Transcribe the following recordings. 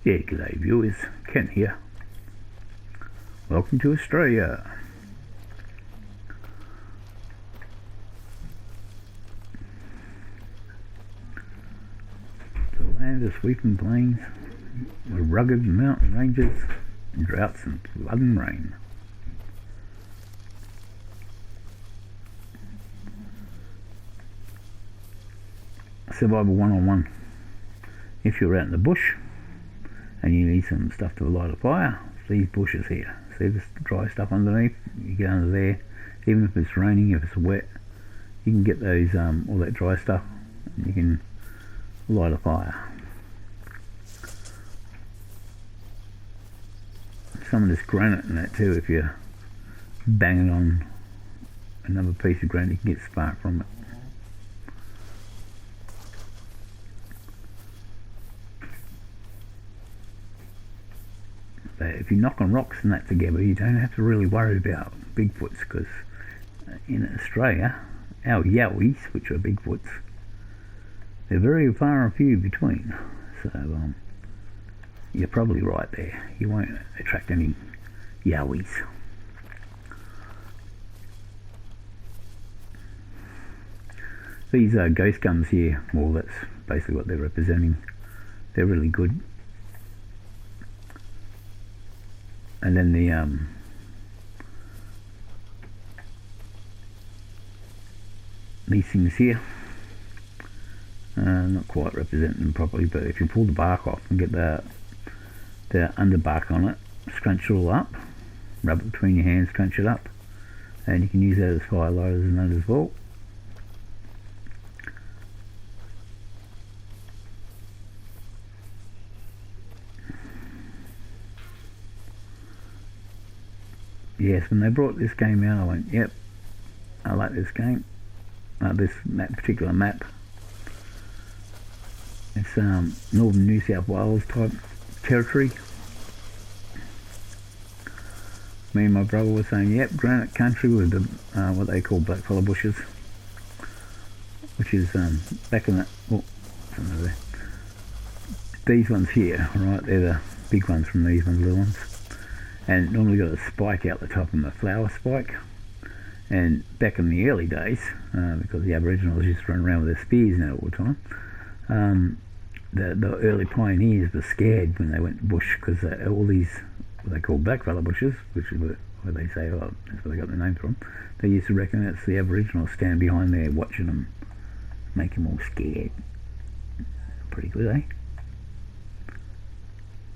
Yeah, g'day viewers, Ken here. Welcome to Australia. The land of sweeping plains, with rugged mountain ranges, droughts and flood and rain. Survival 101. If you're out in the bush and you need some stuff to light a fire, these bushes here. See this dry stuff underneath? You get under there, even if it's raining, if it's wet, you can get those all that dry stuff and you can light a fire. Some of this granite in that too, if you bang it on another piece of granite, you can get spark from it. But if you knock on rocks and that together, you don't have to really worry about Bigfoots, because in Australia, our yowies, which are Bigfoots, they're very far and few between. So you're probably right there. You won't attract any yowies. These ghost gums here, well, that's basically what they're representing. They're really good. And then the these things here, not quite representing them properly, but if you pull the bark off and get the underbark on it, scrunch it all up, rub it between your hands, scrunch it up, and you can use that as fire lighters and that as well. Yes, when they brought this game out, I went, yep, I like this game. This particular map. It's northern New South Wales type territory. Me and my brother were saying, yep, granite country with the what they call blackfella bushes, which is back in that. Oh, there. These ones here, right? They're the big ones from these ones, little ones. And normally got a spike out the top of them, a flower spike. And back in the early days, because the Aboriginals used to run around with their spears now all the time, the early pioneers were scared when they went to bush, because all these, what they call blackfella bushes, which is where they say, oh, that's where they got their name from, they used to reckon it's the Aboriginals stand behind there watching them, make them all scared. Pretty good, eh?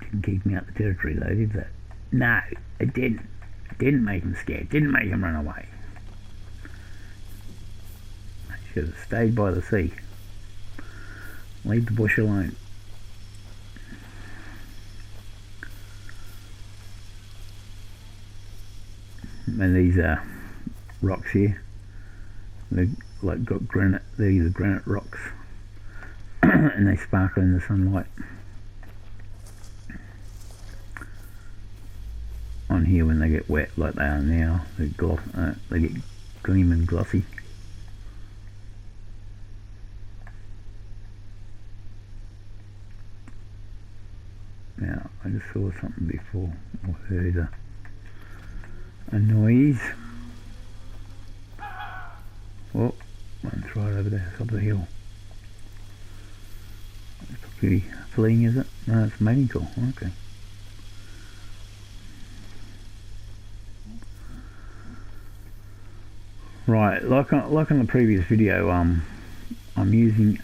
Didn't keep me out the territory though, did that? No, it didn't. Didn't make him scared. Didn't make him run away. I should have stayed by the sea. Leave the bush alone. And these rocks here, they're like got granite. These are granite rocks, and they sparkle in the sunlight. On here, when they get wet like they are now, they get gleam and glossy. Now, I just saw something before, or heard a noise. Oh, one's right over there, top of the hill. It's probably fleeing, is it? No, it's a mating call. Okay. Right, like on the previous video, I'm using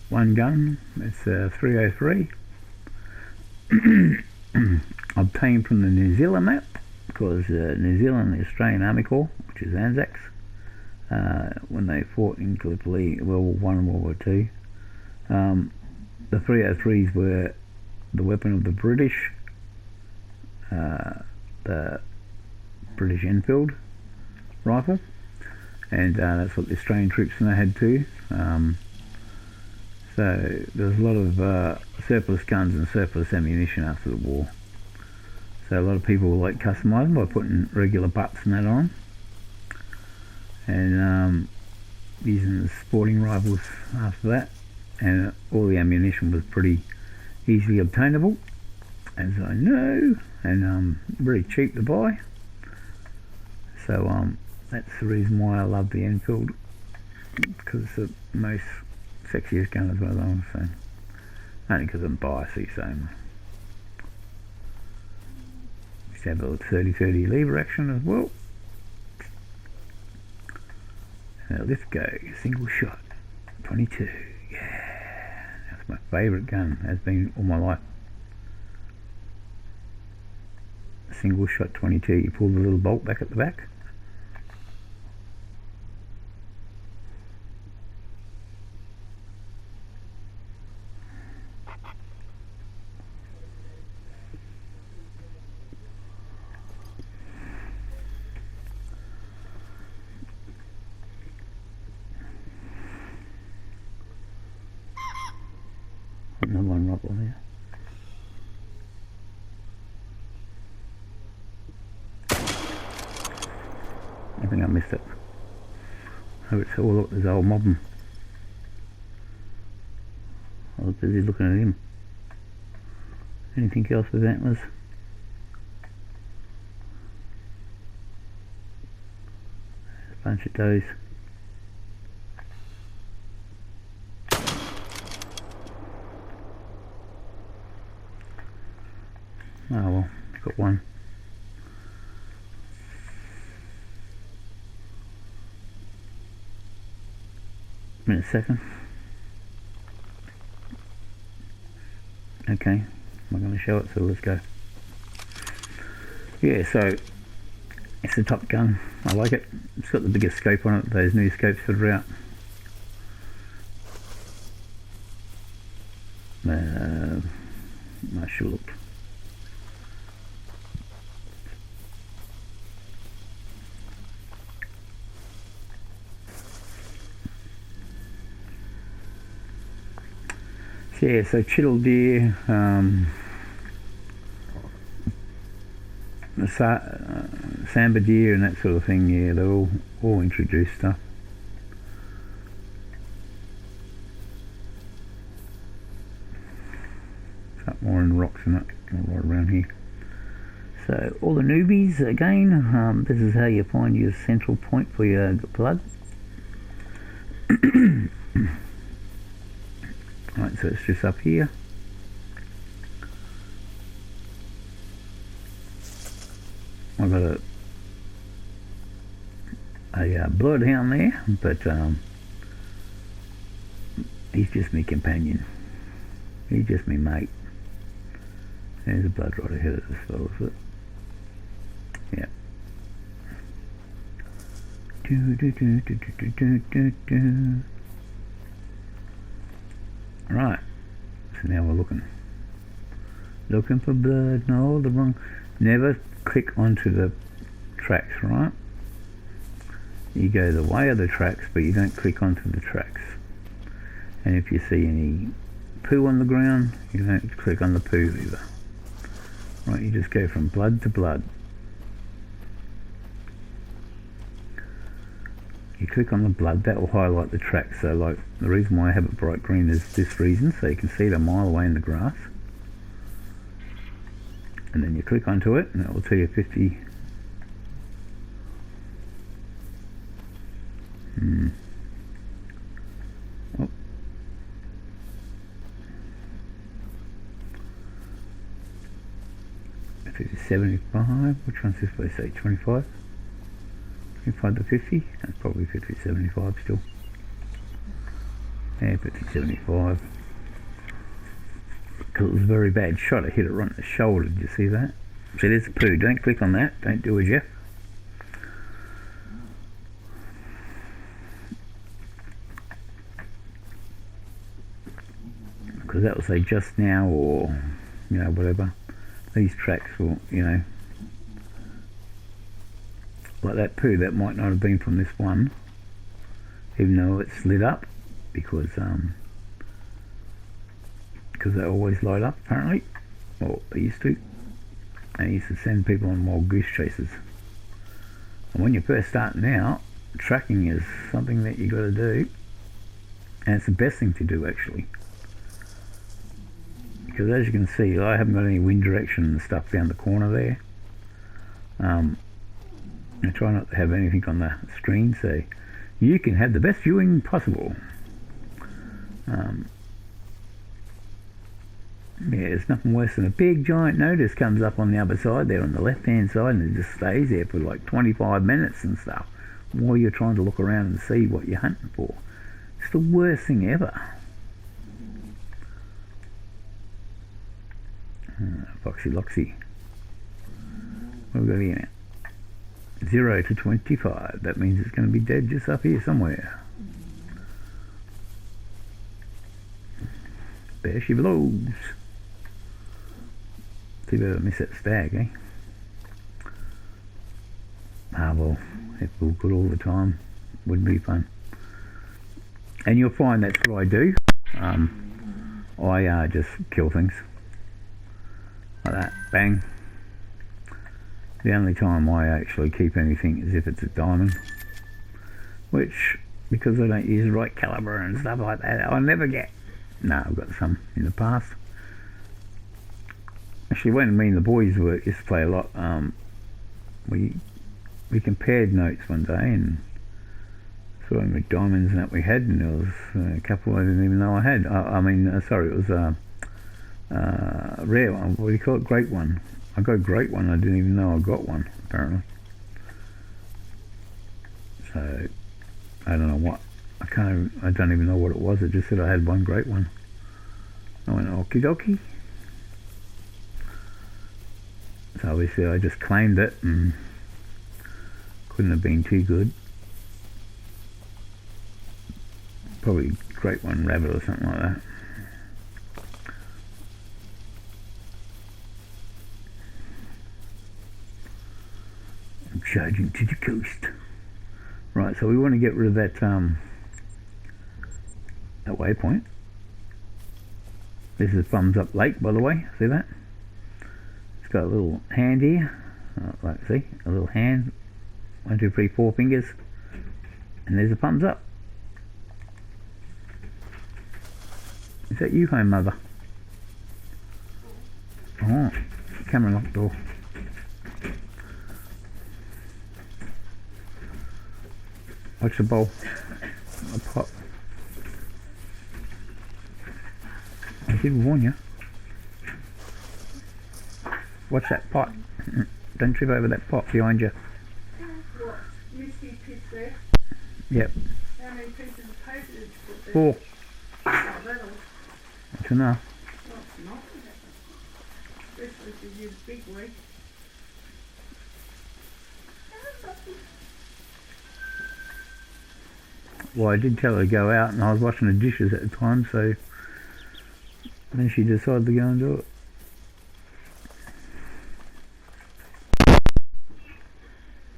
one gun. It's a 303, obtained from the New Zealand map, because New Zealand, the Australian Army Corps, which is Anzacs, when they fought in Gallipoli, World War I and World War II, the 303s were the weapon of the British, the British Enfield rifle, and that's what the Australian troops now had too. So there's a lot of surplus guns and surplus ammunition after the war. So a lot of people like customise them by putting regular butts and that on, and using the sporting rifles after that. And all the ammunition was pretty easily obtainable, as I know, and very cheap to buy. So that's the reason why I love the Enfield, because it's the most sexiest gun as well, so only because I'm biasy. So just have a little 30-30 lever action as well. Now let's go, single shot 22. Yeah, that's my favourite gun, has been all my life. Single shot 22, you pull the little bolt back at the back. Another one right there. I think I missed it. Oh, it's all, look, there's old mobbing. I was busy looking at him. Anything else with antlers? There's a bunch of those. Oh well, got one. In a second. Okay, I'm going to show it, so let's go. Yeah, so it's a top gun. I like it. It's got the biggest scope on it, those new scopes that are out. I should look. Yeah, so chital deer, sambar deer and that sort of thing, yeah, they're all introduced stuff. Up more in rocks and that, right around here. So all the newbies, again, this is how you find your central point for your blood. Right, so it's just up here. I've got a bloodhound there, but he's just my companion. He's just my mate. There's a blood right ahead of us, fellas. Yeah. Right, so now we're looking for blood. No, the wrong. Never click onto the tracks, right? You go the way of the tracks, but you don't click onto the tracks. And if you see any poo on the ground, you don't click on the poo either. Right, you just go from blood to blood. You click on the blood, that will highlight the track. So like the reason why I have it bright green is this reason, so you can see it a mile away in the grass. And then you click onto it and it will tell you 50. Oh. If it's 75, which one's this supposed to say? 25? 25 to 50, that's probably 50 to 75 still. Yeah, 50 to 75. Because it was a very bad shot, I hit it right in the shoulder, did you see that? See, there's the poo, don't click on that, don't do a Jeff. Because that will say just now, or, you know, whatever. These tracks will, you know, like that poo, that might not have been from this one, even though it's lit up, because they always light up apparently, or they used to. And I used to send people on wild goose chases. And when you're first starting out, tracking is something that you got to do, and it's the best thing to do actually, because because as you can see, I haven't got any wind direction and stuff down the corner there. I try not to have anything on the screen so you can have the best viewing possible. Yeah, there's nothing worse than a big giant notice comes up on the other side there on the left hand side, and it just stays there for like 25 minutes and stuff while you're trying to look around and see what you're hunting for. It's the worst thing ever. Foxy Loxy. What have we got here now? 0 to 25. That means it's going to be dead just up here somewhere. There she blows. See if I miss that stag, eh? Ah well, if we were good all the time, would be fun. And you'll find that's what I do. I just kill things. Like that, bang. The only time I actually keep anything is if it's a diamond. Which, because I don't use the right caliber and stuff like that, I'll never get. No, I've got some in the past. Actually, when me and the boys used to play a lot, we compared notes one day and saw how many diamonds and that we had, and there was a couple I didn't even know I had. Sorry, it was a rare one. What do you call it? Great one. I got a great one. I didn't even know I got one, apparently. So I don't know what. I don't even know what it was. It just said I had one great one. I went, okie dokie. So obviously I just claimed it and couldn't have been too good. Probably great one rabbit or something like that. I'm charging to the coast. Right, so we want to get rid of that that waypoint. This is Thumbs Up Lake, by the way. See that? It's got a little hand here. Like, see, a little hand. 1, 2, 3, 4 fingers, and there's a thumbs up. Is that you, home mother? Oh, camera locked door. Watch the bowl. A pot. I did warn you. Watch that pot. Don't trip over that pot behind you. What? You see pits there? Yep. How many pieces of paper did you put there? 4. Oh, that'll... That's enough. Well, it's not. Especially if you use big week. Well, I did tell her to go out, and I was washing the dishes at the time, so then she decided to go and do it.